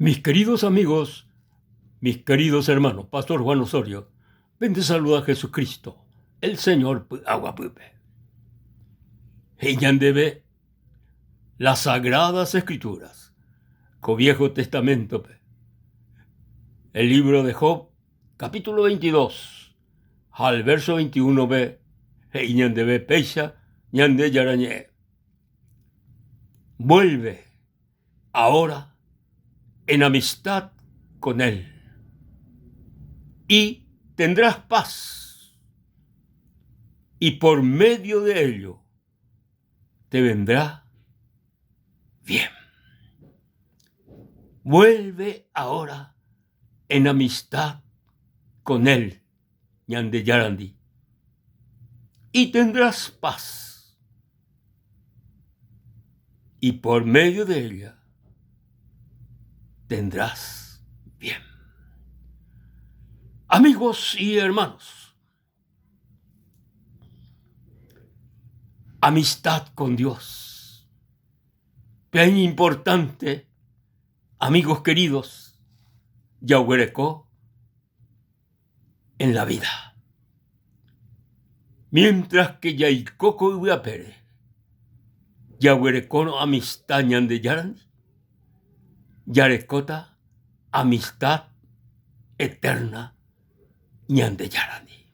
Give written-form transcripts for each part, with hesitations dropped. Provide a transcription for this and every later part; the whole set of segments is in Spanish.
Mis queridos amigos, mis queridos hermanos, Pastor Juan Osorio, ven te saluda a Jesucristo, el Señor Aguapupe. Debe las Sagradas Escrituras, con Viejo Testamento, el libro de Job, capítulo 22, al verso 21, debe pecha, ñande yarañe. Vuelve ahora en amistad con Él y tendrás paz, y por medio de ello te vendrá bien. Vuelve ahora en amistad con Él, ñande yarandi, y tendrás paz, y por medio de ella tendrás bien. Amigos y hermanos, amistad con Dios. Bien importante, amigos queridos, yahuerecó en la vida. Mientras que yaikoko uiapere, yahuerecó amistad ñande yarandi, yarecota amistad eterna ñande yarandi.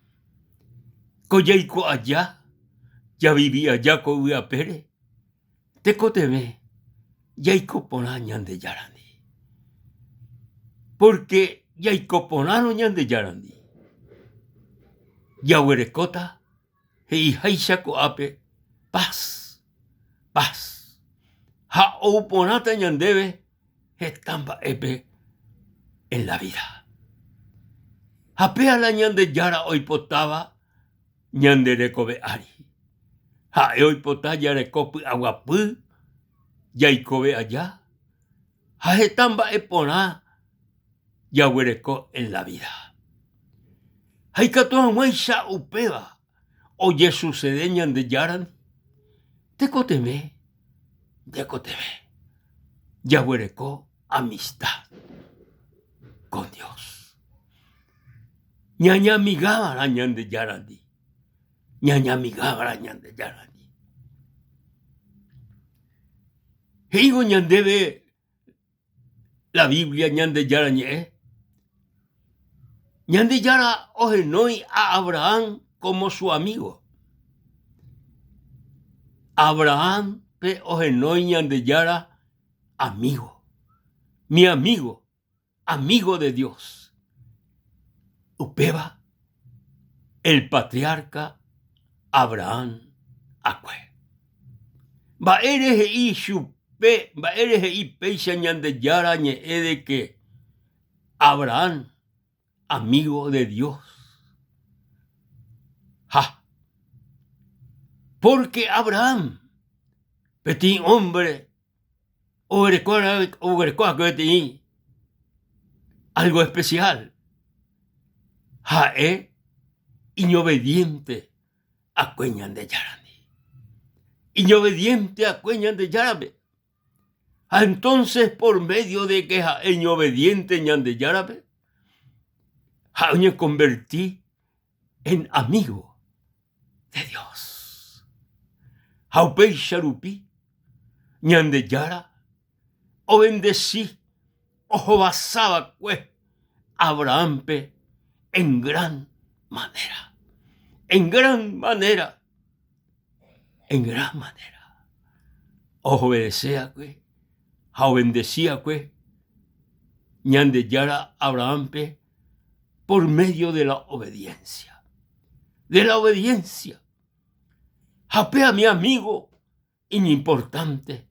Coyaico allá, ya vivía allá con uiapere, tecoteme, yaicopona ñande yarandi. Porque yaicoponano ñande yarandi. Yahuerecota, y haishako ape, paz, paz. Ha ouponata ñandebe, estamba epe en la vida. Apea la ñande yara oipotaba, ñande recobe ari. Ha oipota yarecopi aguapu, yaicobe allá. Ha estamba epona, yahuerecó en la vida. Haikatoa maisha upeba, oye sucede ñande yaran, tecoteme, yahuerecó amistad con Dios. Ñañamigabara ñande yarandi, ñañamigabara ñande yarandi. Heigo ñandebe la Biblia ñande yarañe. Ñande yara ojenoi a Abraham como su amigo. Abraham pe ojenoi ñande yara amigo. Mi amigo, amigo de Dios. Upeba, el patriarca Abraham acue. Va eres y chupe, va eres y pecha ñande yara ñe de que Abraham, amigo de Dios. Ja. Porque Abraham, petit hombre, algo especial. Ja, inobediente a cueñan de yarani. Inobediente a cueñan de yarabe. Entonces, por medio de que ja inobediente ñan de yarabe, ja me convertí en amigo de Dios. Jaupei Sharupi, ñan de yara, o bendecí, ojo basaba pues, Abraham pe, en gran manera. En gran manera. En gran manera. Ojo obedecía pues, ja bendecía pues, ñan de yara Abraham pe, por medio de la obediencia. De la obediencia. Japea mi amigo, importante.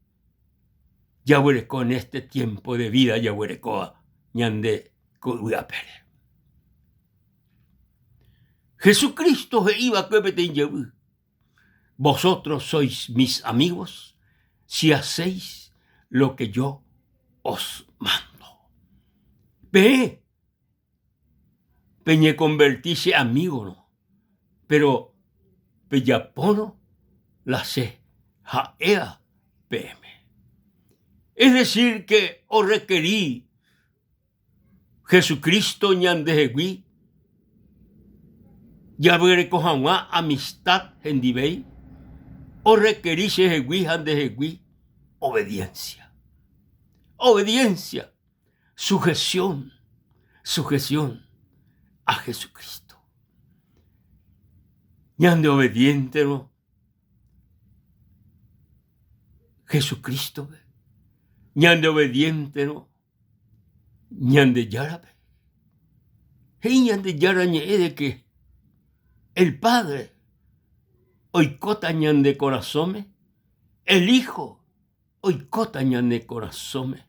Yahuerecó en este tiempo de vida, Yahuerecó, ñande cuiapere. Jesucristo iba que vosotros sois mis amigos si hacéis lo que yo os mando. Ve, peñe convertirse amigo, ¿no? Pero peyapono la se jaea PM. Es decir, que os requerí Jesucristo ñandehegui, yabereko hag̃ua amistad hendivei, o requerí chehegui handehegui obediencia. Obediencia, sujeción a Jesucristo. Ñande obediente, ¿no? Jesucristo, ñande obediente, ¿no? Ñande yarabe. Y ñande yarañe de que el Padre oikota ñande corazón, el Hijo oikota ñande corazón.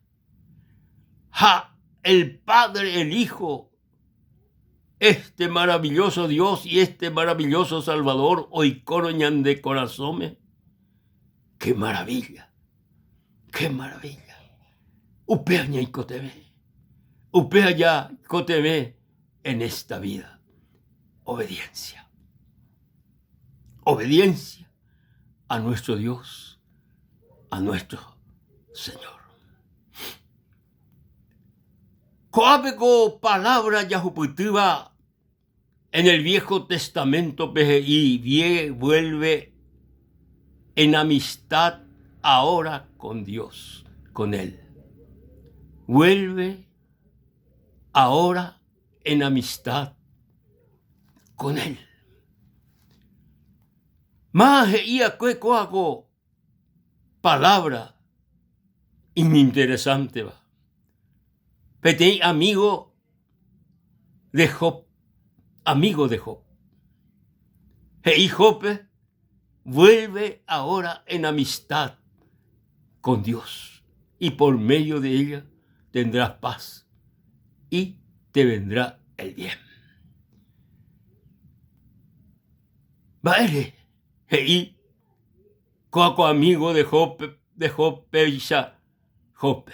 El Padre, el Hijo, este maravilloso Dios y este maravilloso Salvador, oikono ñande corazón. ¡Qué maravilla! ¡Qué maravilla! Upea ñaikoteme. Upea ya koteme en esta vida. Obediencia. Obediencia a nuestro Dios, a nuestro Señor. Coápeko palabra yahuputiva en el Viejo Testamento y vuelve en amistad ahora con Dios, con Él. Vuelve ahora en amistad con Él. Más ia hago palabra ininteresante va. Petei amigo de Job. Y Job vuelve ahora en amistad con Dios. Y por medio de ella tendrás paz y te vendrá el bien. Vale, y coaco amigo de Job peisa Job.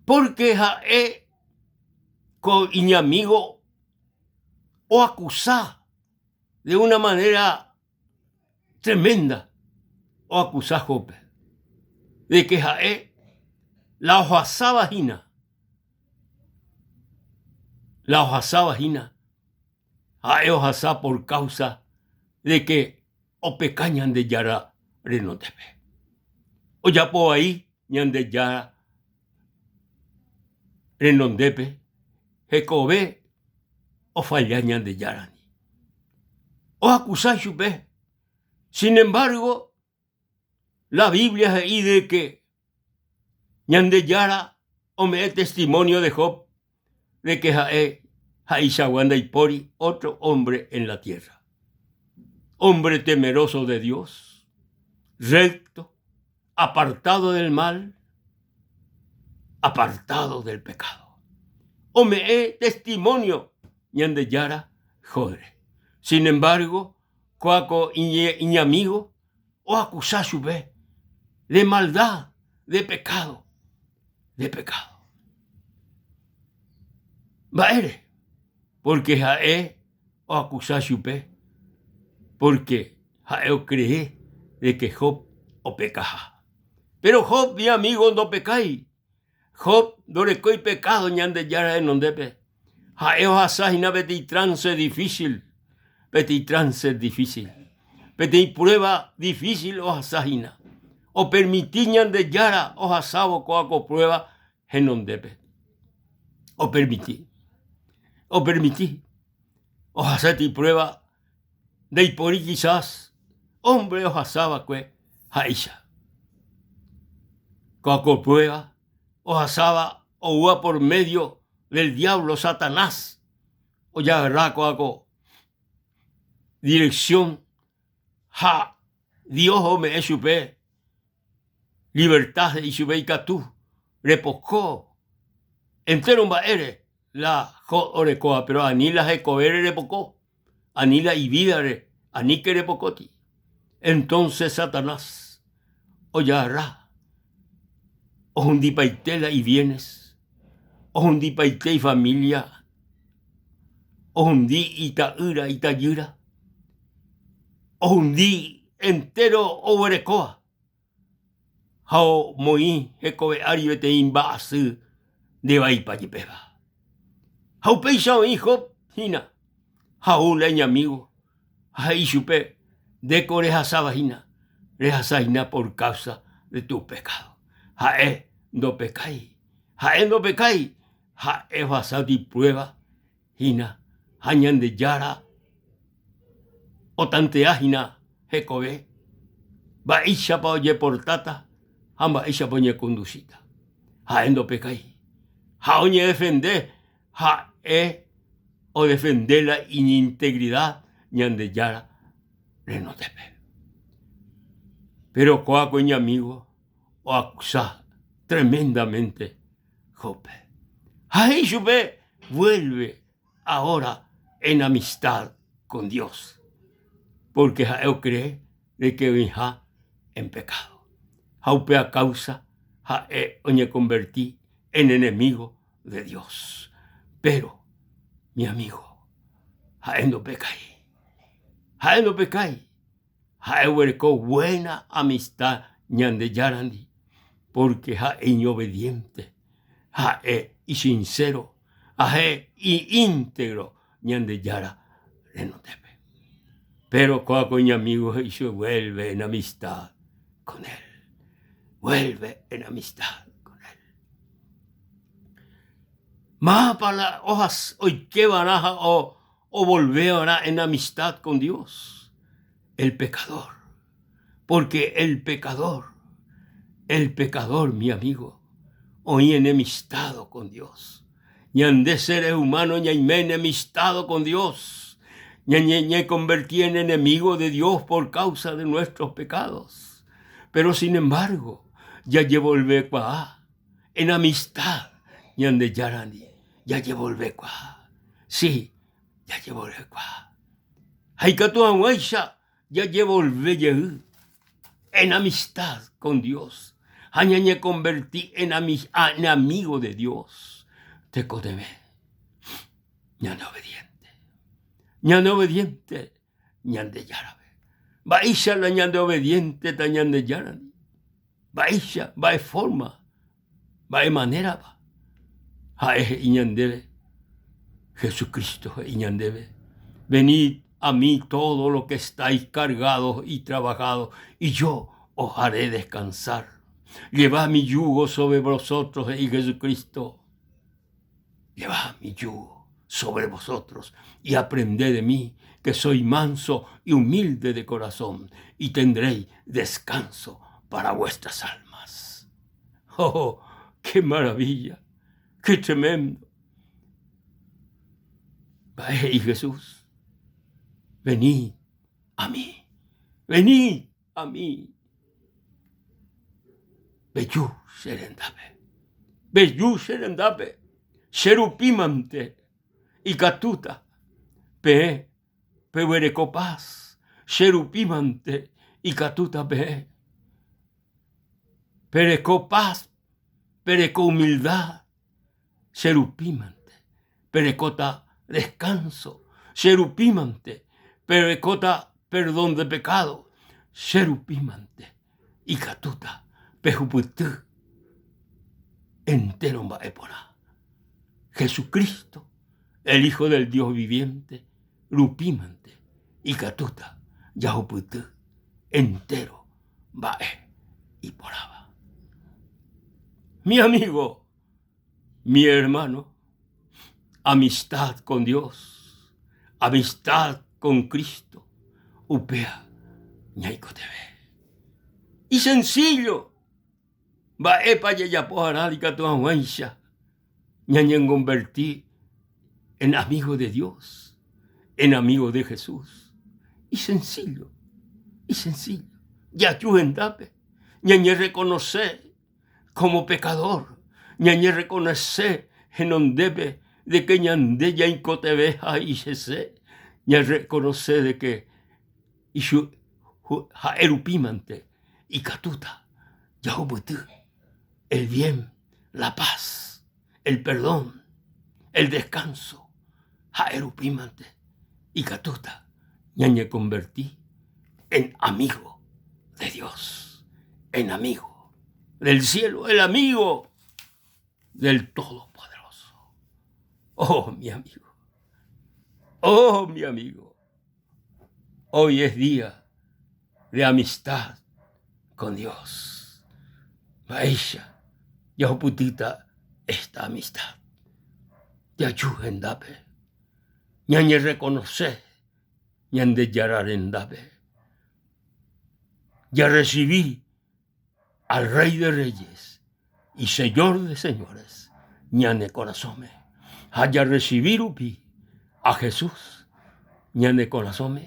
Porque con mi amigo o acusar de una manera tremenda o acusar Job de que la hojasa vagina hojasa por causa de que o pecañan de yara renotepe o ya por ahí ñan de yara renondepe Jecobe o fallañan de yarani o acusar chupe. Sin embargo, la Biblia ahí de que ñan de yara o me da testimonio de Job de que Jaishawanda y Pori, otro hombre en la tierra, hombre temeroso de Dios, recto, apartado del mal, apartado del pecado. O me da testimonio ñan de yara joder. Sin embargo, coaco y amigo o acusar su vez de maldad, de pecado. Vaere, porque jae o acusar su vez, porque jae o cree de que Job o pecaja. Pero Job, mi amigo, no pecai. Job no recoi pecado ñan de yara en donde jae o asajina beti trance difícil. Peti prueba difícil o asajina. O permitiñan de yara o asabo coaco prueba en donde o permití. O hacete prueba de por quizás hombre o asaba que jaisha. Coaco prueba o asaba o ua por medio del diablo Satanás. O ya verá coaco dirección Dios o me supe libertad y supe tú reposó entero un baere la orecoa, pero anila jecoere repocó, anila y vida anique repocoti. Entonces Satanás o ya hará o un dipaitela y bienes, o un dipaite y familia, o un di itaura itayura, o un di entero o orecoa. Hao moi jecoe ari bete imbasu de vaipa yipeba. Haupeisha hijo, hina. Haule amigo. Haishupe. Decore hasabahina. Rehasaina por causa de tu pecado. Hae no pecai. Hae no pecai. Hae basadi prueba. Hina. Hañan de yara. O tanteajina. Hekobe. Baisha pa oye portata. Hamba isha poñe conducita. Hae no pecai. Haoñe defender. Hae o defender la integridad. Ñan de yara. Renotepe. Pero coa coña amigo, o acusa tremendamente Jope. Ahí Jope vuelve ahora en amistad con Dios, porque Jaeo cree de que venja en pecado. Jope a causa, Jae oñe convertí en enemigo de Dios. Pero, mi amigo, Jae no pecai. Jae no pecai. Jae huerco buena amistad ñande yarandi, porque jae inobediente, jae y sincero, jae y íntegro ñande yara renotepe. Pero cuando mi amigo se vuelve en amistad con él, vuelve en amistad con él. Más para hojas hoy que van o volver en amistad con Dios. El pecador, porque el pecador, mi amigo, hoy enemistado con Dios. Ñan de seres humanos, ña me enemistado con Dios. Ña convertí en enemigo de Dios por causa de nuestros pecados. Pero sin embargo, ya llevo el becuá, en amistad, ñan de yarani, ya llevo el becuá. Sí, ya llevo el becuá. Haikatu ahuaisha. Ya llevo el velleú en amistad con Dios. Añañe convertí en amigo de Dios. Te codeme. Ñan obediente. Ñan obediente. Ñan de yarabe. Baisha la ñan de obediente ta ñan de yarani. Baisha, va forma. Va manera va. Jae iñan debe. Jesucristo iñan debe. Venid a mí todo lo que estáis cargados y trabajados, y yo os haré descansar. Llevad mi yugo sobre vosotros, y Jesucristo. Llevad mi yugo sobre vosotros y aprended de mí, que soy manso y humilde de corazón, y tendréis descanso para vuestras almas. ¡Oh, qué maravilla! ¡Qué tremendo! Y Jesús. Venid a mí, venid a mí. Bellú serendape, serupimante, y catuta, pehuerecopaz, serupimante, y catuta perecopaz, pereco humildad, serupimante, perecota descanso, serupimante, perecota perdón de pecado, serupimante, y catuta, pejuputú, entero epona. Jesucristo, el Hijo del Dios viviente, rupimante, y catuta, yahuputú, entero bae y poraba. Mi amigo, mi hermano, amistad con Dios, amistad con Cristo, upea, ñaico te ve. Y sencillo, va epa yayapo arádica tu ahuaisha, ñañen convertí en amigo de Dios, en amigo de Jesús. Y sencillo, ya chuendape, ñañe reconocer como pecador, ñañe reconocer en ondepe de que ñande ya incotebeja y se ña reconocer de que ishu erupimante y catuta ya el bien, la paz, el perdón, el descanso, erupimante y catuta ñañe convertí en amigo de Dios, en amigo del cielo, el amigo del Todopoderoso. Oh, mi amigo. Oh, mi amigo. Hoy es día de amistad con Dios. Maisha, yahuputita esta amistad. Yayuhen dape. Ñañe reconoce. Ñande yararen dape. Ya recibí al Rey de Reyes y Señor de Señores. Ñane corazón. Haya recibir upi a Jesús. Ñane corazón.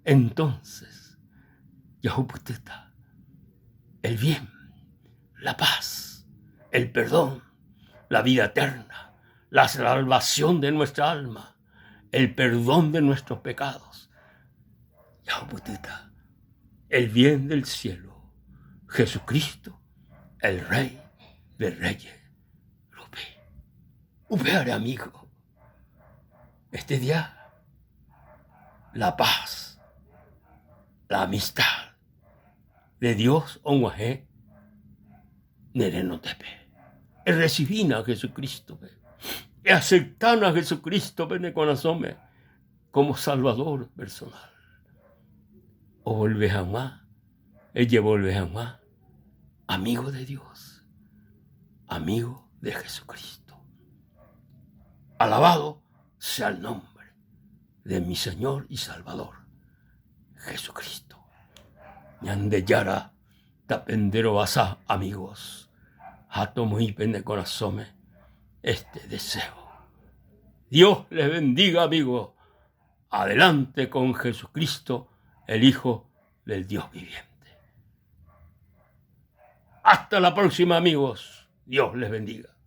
Entonces, Yahuputita, el bien, la paz, el perdón, la vida eterna, la salvación de nuestra alma, el perdón de nuestros pecados. Yahuputita, el bien del cielo, Jesucristo, el Rey de Reyes. Upeare, amigo, este día, la paz, la amistad de Dios onguajé nerenotepe. Recibir a Jesucristo, aceptar a Jesucristo en corazón como Salvador personal. O vuelve jamás, ella vuelve jamás, amigo de Dios, amigo de Jesucristo. Alabado sea el nombre de mi Señor y Salvador, Jesucristo. Ñande yara tapendero basa, amigos. Hato muy pende corazón este deseo. Dios les bendiga, amigos. Adelante con Jesucristo, el Hijo del Dios viviente. Hasta la próxima, amigos. Dios les bendiga.